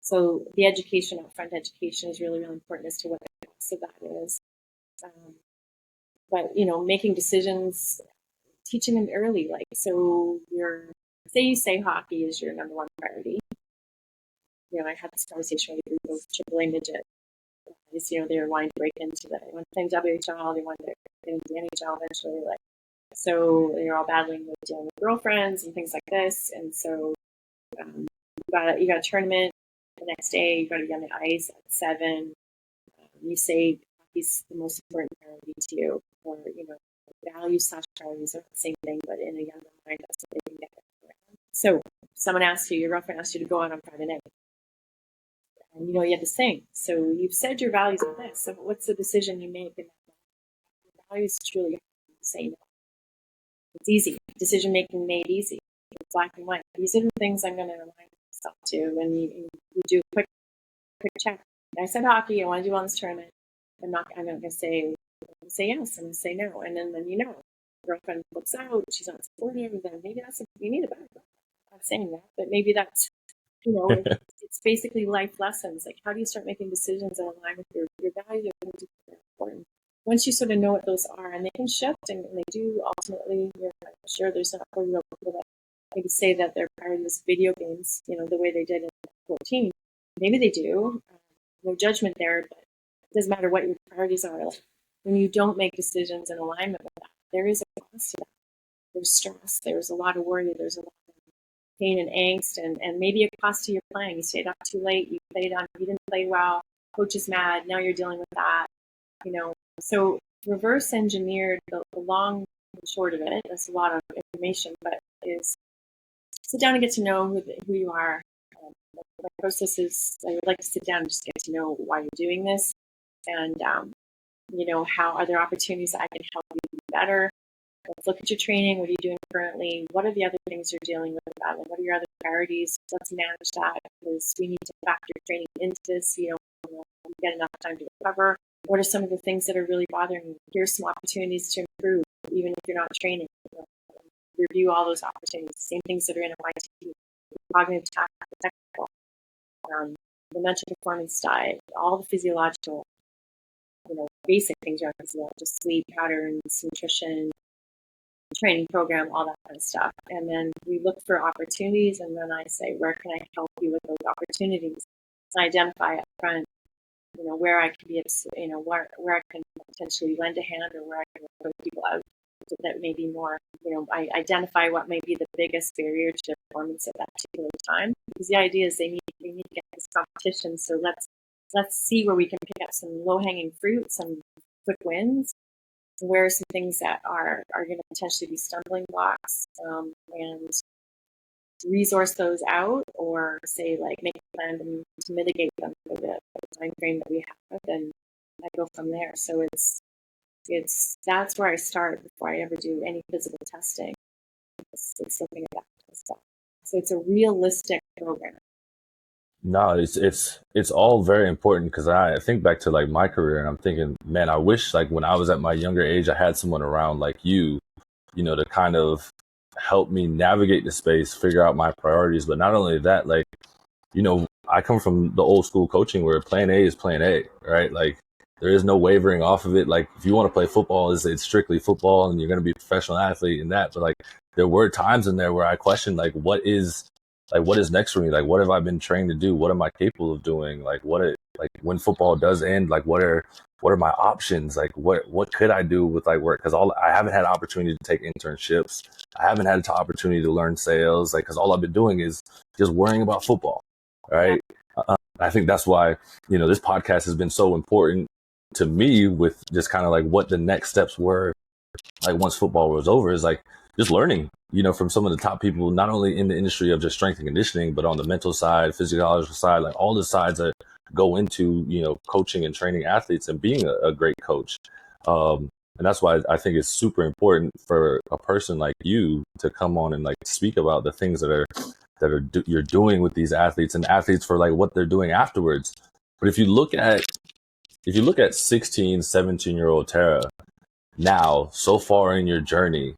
so the education, upfront education, is really, really important as to what the cost of that is. but making decisions, teaching them early. Like, so say you say hockey is your number one priority. I had this conversation with a group of AAA midget. They were wanting to break into they wanted to play WHL, they wanted to get into the NHL eventually. So they're all battling with dealing with girlfriends and things like this. And so you got a tournament the next day. You got to be on the ice at 7. You say hockey's the most important priority to you, or values / priorities are the same thing, but in a younger mind, that's what they can get. So someone asks you, your girlfriend asks you to go out on Friday night, and you have to sing. So you've said your values are this. So what's the decision you make? And your values truly say no. It's easy. Decision making made easy. It's black and white. These are the things I'm going to remind myself to when you do a quick check. I said hockey. I want to do on this tournament. I'm not going to say yes. I'm going to say no. And then girlfriend flips out. She's not supportive. Then maybe you need a backup. I'm not saying that, but maybe that's it's basically life lessons. Like, how do you start making decisions that align with your values? Are important. Once you sort of know what those are, and they can shift, and they do ultimately. I'm sure there's not people that maybe say that their priority is video games, the way they did in 14. Maybe they do. No judgment there, but it doesn't matter what your priorities are. When you don't make decisions in alignment with that, there is a cost to that. There's stress. There's a lot of worry. There's a lot of pain and angst, and maybe a cost to your playing. You stayed up too late. You didn't play well. Coach is mad. Now you're dealing with that. So reverse engineered the long and short of it. That's a lot of information, but is sit down and get to know who you are. My process is I would like to sit down and just get to know why you're doing this, and how are there opportunities that I can help you be better. Let's look at your training. What are you doing currently? What are the other things you're dealing with? What are your other priorities? Let's manage that, because we need to factor training into this. You get enough time to recover. What are some of the things that are really bothering you? Here's some opportunities to improve, even if you're not training. Review all those opportunities. Same things that are in MIT, cognitive, technical, the mental performance diet, all the physiological, basic things around physiological, just sleep patterns, nutrition, training program, all that kind of stuff. And then we look for opportunities, and then I say, where can I help you with those opportunities? So I identify up front, where I can be, where I can potentially lend a hand, or where I can approach people out that may be more, I identify what may be the biggest barrier to performance at that particular time. Because the idea is we need to get this competition. So let's see where we can pick up some low-hanging fruit, some quick wins. Where are some things that are going to potentially be stumbling blocks, and resource those out, or say make a plan to mitigate them for the time frame that we have, and I go from there. So that's where I start before I ever do any physical testing. It's looking at that kind of stuff. So it's a realistic program. No, it's all very important, because I think back to my career, and I'm thinking, man, I wish when I was at my younger age, I had someone around like you, to kind of help me navigate the space, figure out my priorities. But not only that, I come from the old school coaching where plan A is plan A, right? There is no wavering off of it. If you want to play football, it's strictly football, and you're going to be a professional athlete in that. But there were times in there where I questioned what is next for me? What have I been trained to do? What am I capable of doing? When football does end, what are my options? What could I do with work? Because I haven't had opportunity to take internships. I haven't had the opportunity to learn sales. Because all I've been doing is just worrying about football. Right. I think that's why, this podcast has been so important to me, with just kind of what the next steps were. Once football was over, is just learning, from some of the top people, not only in the industry of just strength and conditioning, but on the mental side, physiological side, all the sides that go into, coaching and training athletes and being a great coach. And that's why I think it's super important for a person like you to come on and speak about the things that you're doing with these athletes, and athletes for what they're doing afterwards. But if you look at 16, 17-year-old Tara now, so far in your journey,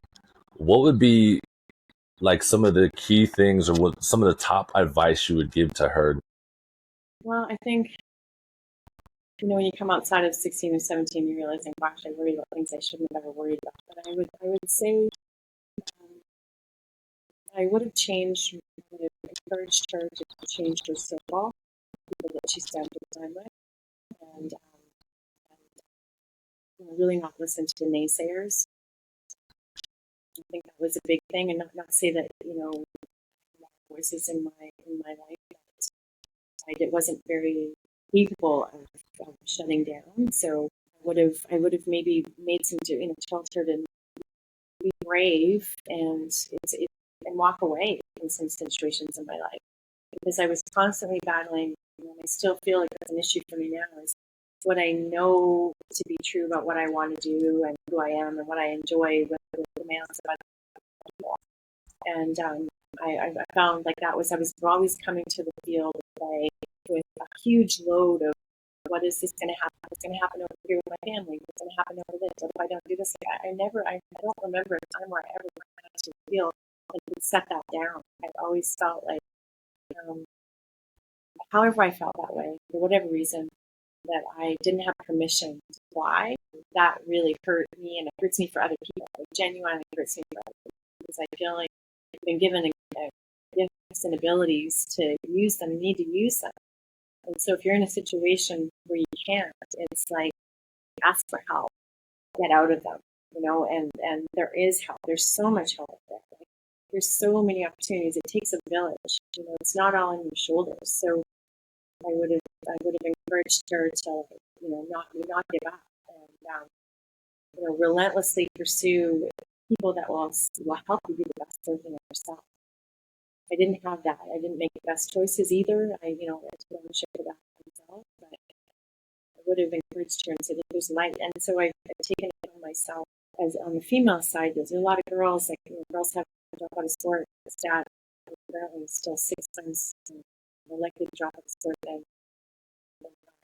what would be some of the key things, or what some of the top advice you would give to her? Well, I think when you come outside of 16 or 17, you realize, like, gosh, I worried about things I shouldn't have ever worried about. But I would say I would have changed, I would have encouraged her to change her circle, people that she spent her time with, and, really not listen to the naysayers. I think that was a big thing, and not say that, voices in my life it wasn't very capable of shutting down. So I would have maybe made some, told her to be brave and walk away in some situations in my life, because I was constantly battling. I still feel like that's an issue for me now, is what I know to be true about what I want to do and who I am and what I enjoy with the demands of other people. And I found like I was always coming to the field with a huge load of, what is this going to happen? What's going to happen over here with my family? What's going to happen over this? What if I don't do this? I don't remember a time where I ever went out to the field and could set that down. I always felt like, however I felt that way, for whatever reason, that I didn't have permission to fly, that really hurt me, and it hurts me for other people. It genuinely hurts me for other people, because I feel like I've been given gifts and abilities to use them, need to use them. And so if you're in a situation where you can't, it's like, ask for help, get out of them, and there is help. There's so much help there. Like, there's so many opportunities. It takes a village. It's not all on your shoulders. So I would have encouraged her to, not give up, and relentlessly pursue people that will help you be the best version of yourself. I didn't have that. I didn't make the best choices either. I took ownership of that myself, but I would have encouraged her and said, there's light. And so I've taken it on myself. As on the female side, there's a lot of girls, like, girls have to drop out of sport. The stat apparently is still 6 times more likely to drop out of sport than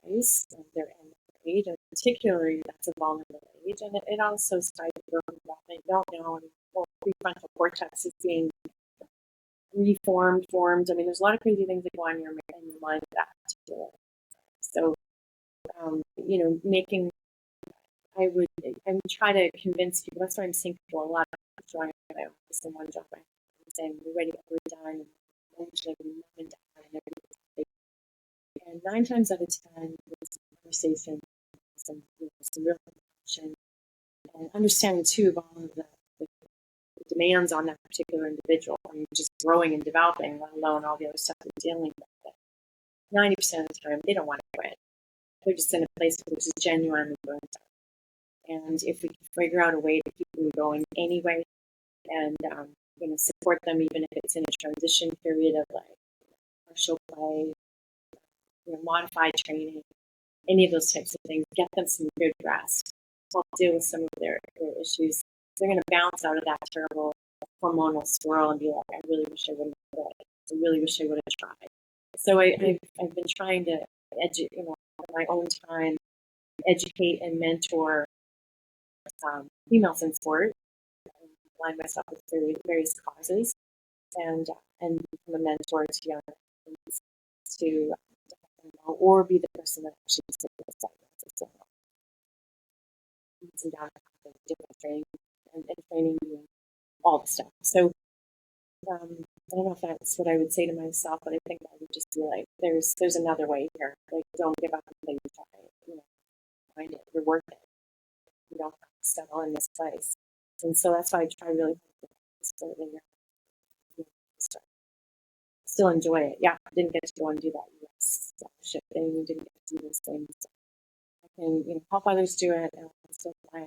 guys, and their age, and particularly that's a vulnerable age. And it also starts to grow development. You don't know, the prefrontal cortex is being formed. I mean, there's a lot of crazy things that go on in your mind at that particular. So, I would try to convince people. That's why I'm seeing people a lot of joining my office in one job. I'm saying, we're ready, we're done. And usually mom and dad and everything. And 9 times out of 10, there's some conversation, some real compassion, and understanding too of all of the demands on that particular individual. I mean, just growing and developing, let alone all the other stuff they're dealing with. 90% of the time, they don't want to quit. They're just in a place which is genuinely burnt out. And if we can figure out a way to keep them going anyway, and support them, even if it's in a transition period of like partial play, modified training, any of those types of things, get them some good rest, help deal with some of their issues. They're going to bounce out of that terrible hormonal swirl and be like, I really wish I wouldn't have quit. I really wish I would have tried. So I've been trying to in my own time, educate and mentor females in sport, and align myself with various causes, and become a mentor to young athletes to or be the person that actually sits beside them. And down different training and training and all the stuff. So I don't know if that's what I would say to myself, but I think I would just be like, there's another way here. Like, don't give up until you try it. Find it. You're worth it. You don't have to settle in this place. And so that's why I try really hard to still enjoy it. Yeah, I didn't get to go and do that US scholarship thing. Didn't get to do those things. I can help others do it, and I still play,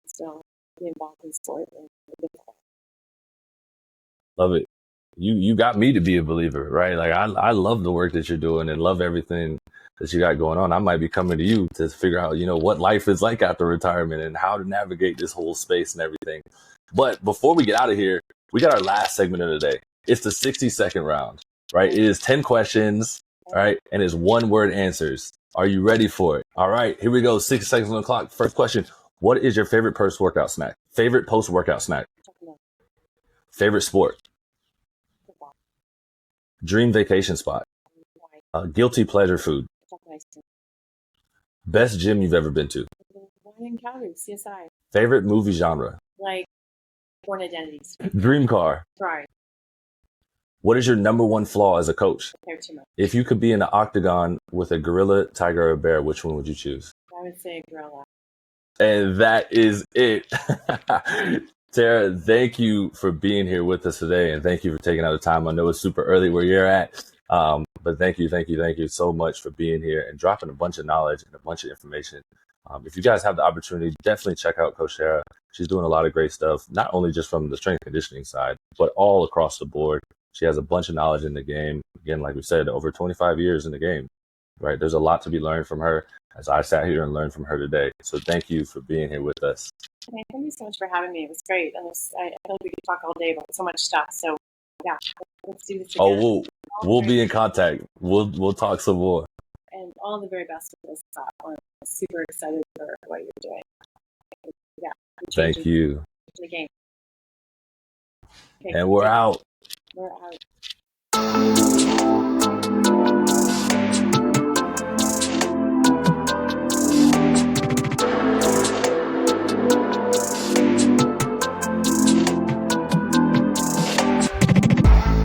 still be involved in sport. Love it. You got me to be a believer, right? Like, I love the work that you're doing and love everything that you got going on. I might be coming to you to figure out, what life is like after retirement and how to navigate this whole space and everything. But before we get out of here, we got our last segment of the day. It's the 60-second round, right? It is 10 questions, right? And it's 1-word answers. Are you ready for it? All right, here we go. 60 seconds on the clock. First question. What is your favorite post-workout snack? Favorite post-workout snack? Favorite sport? Dream vacation spot? Guilty pleasure food? Best gym you've ever been to. The one in Calgary, CSI. Favorite movie genre. Like Born Identities. Dream car. Right. What is your number one flaw as a coach? Care too much. If you could be in an octagon with a gorilla, tiger, or bear, which one would you choose? I would say gorilla. And that is it. Tara, thank you for being here with us today, and thank you for taking out the time. I know it's super early where you're at, but thank you so much for being here and dropping a bunch of knowledge and a bunch of information. If you guys have the opportunity, definitely check out Coach Tara. She's doing a lot of great stuff, not only just from the strength conditioning side, but all across the board. She has a bunch of knowledge in the game. Again, like we said, over 25 years in the game, right? There's a lot to be learned from her, as I sat here and learned from her today. So thank you for being here with us. Okay, thank you so much for having me. It was great. And I feel like we could talk all day about so much stuff. So yeah, let's do this again. Oh, we'll be in contact. We'll talk some more. And all the very best for this platform. I'm super excited for what you're doing. Yeah. Thank you. The game. Okay, And we're out. We're out.